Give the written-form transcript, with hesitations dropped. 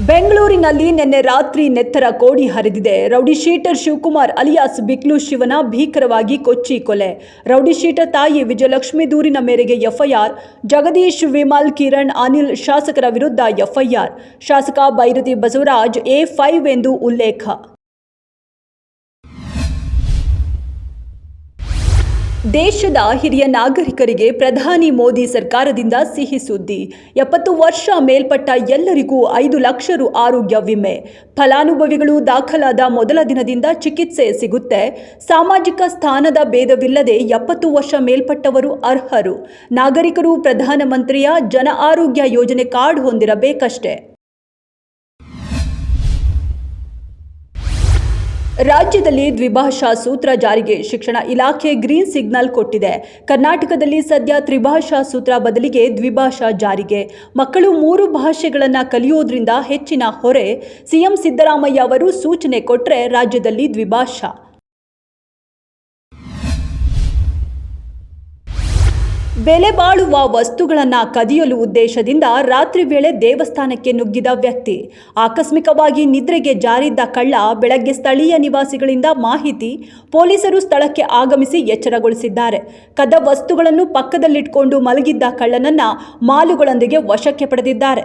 ಬೆಂಗಳೂರಿನಲ್ಲಿ ನಿನ್ನೆ ರಾತ್ರಿ ನೆತ್ತರ ಕೋಡಿ ಹರಿದಿದೆ. ರೌಡಿಶೀಟರ್ ಶಿವಕುಮಾರ್ ಅಲಿಯಾಸ್ ಬಿಕ್ಲು ಶಿವನ ಭೀಕರವಾಗಿ ಕೊಚ್ಚಿ ಕೊಲೆ. ರೌಡಿಶೀಟರ್ ತಾಯಿ ವಿಜಯಲಕ್ಷ್ಮಿ ದೂರಿನ ಮೇರೆಗೆ ಎಫ್ಐಆರ್. ಜಗದೀಶ್, ವಿಮಲ್, ಕಿರಣ್, ಅನಿಲ್ ಶಾಸಕರ ವಿರುದ್ಧ ಎಫ್ಐಆರ್. ಶಾಸಕ ಬೈರತಿ ಬಸವರಾಜ್ A5 ಎಂದು ಉಲ್ಲೇಖ. ದೇಶದ ಹಿರಿಯ ನಾಗರಿಕರಿಗೆ ಪ್ರಧಾನಿ ಮೋದಿ ಸರ್ಕಾರದಿಂದ ಸಿಹಿ ಸುದ್ದಿ. 70 ವರ್ಷ ಮೇಲ್ಪಟ್ಟ ಎಲ್ಲರಿಗೂ 5 ಲಕ್ಷ ರು ಆರೋಗ್ಯ ವಿಮೆ. ಫಲಾನುಭವಿಗಳು ದಾಖಲಾದ ಮೊದಲ ದಿನದಿಂದ ಚಿಕಿತ್ಸೆ ಸಿಗುತ್ತೆ. ಸಾಮಾಜಿಕ ಸ್ಥಾನದ ಭೇದವಿಲ್ಲದೆ 70 ವರ್ಷ ಮೇಲ್ಪಟ್ಟವರು ಅರ್ಹರು. ನಾಗರಿಕರು ಪ್ರಧಾನಮಂತ್ರಿಯ ಜನ ಆರೋಗ್ಯ ಯೋಜನೆ ಕಾರ್ಡ್ ಹೊಂದಿರಬೇಕಷ್ಟೇ. ರಾಜ್ಯದಲ್ಲಿ ದ್ವಿಭಾಷಾ ಸೂತ್ರ ಜಾರಿಗೆ ಶಿಕ್ಷಣ ಇಲಾಖೆ ಗ್ರೀನ್ ಸಿಗ್ನಲ್ ಕೊಟ್ಟಿದೆ. ಕರ್ನಾಟಕದಲ್ಲಿ ಸದ್ಯ ತ್ರಿಭಾಷಾ ಸೂತ್ರ ಬದಲಿಗೆ ದ್ವಿಭಾಷಾ ಜಾರಿಗೆ. ಮಕ್ಕಳು 3 ಭಾಷೆಗಳನ್ನು ಕಲಿಯೋದ್ರಿಂದ ಹೆಚ್ಚಿನ ಹೊರೆ. ಸಿಎಂ ಸಿದ್ದರಾಮಯ್ಯ ಅವರು ಸೂಚನೆ ಕೊಟ್ಟರೆ ರಾಜ್ಯದಲ್ಲಿ ದ್ವಿಭಾಷಾ. ಬೆಲೆ ಬಾಳುವ ವಸ್ತುಗಳನ್ನು ಕದಿಯಲು ಉದ್ದೇಶದಿಂದ ರಾತ್ರಿ ವೇಳೆ ದೇವಸ್ಥಾನಕ್ಕೆ ನುಗ್ಗಿದ ವ್ಯಕ್ತಿ. ಆಕಸ್ಮಿಕವಾಗಿ ನಿದ್ರೆಗೆ ಜಾರಿದ್ದ ಕಳ್ಳ ಬೆಳಗ್ಗೆ ಸ್ಥಳೀಯ ನಿವಾಸಿಗಳಿಂದ ಮಾಹಿತಿ. ಪೊಲೀಸರು ಸ್ಥಳಕ್ಕೆ ಆಗಮಿಸಿ ಎಚ್ಚರಗೊಳಿಸಿದ್ದಾರೆ. ಕದ್ದ ವಸ್ತುಗಳನ್ನು ಪಕ್ಕದಲ್ಲಿಟ್ಕೊಂಡು ಮಲಗಿದ್ದ ಕಳ್ಳನನ್ನ ಮಾಲುಗಳೊಂದಿಗೆ ವಶಕ್ಕೆ ಪಡೆದಿದ್ದಾರೆ.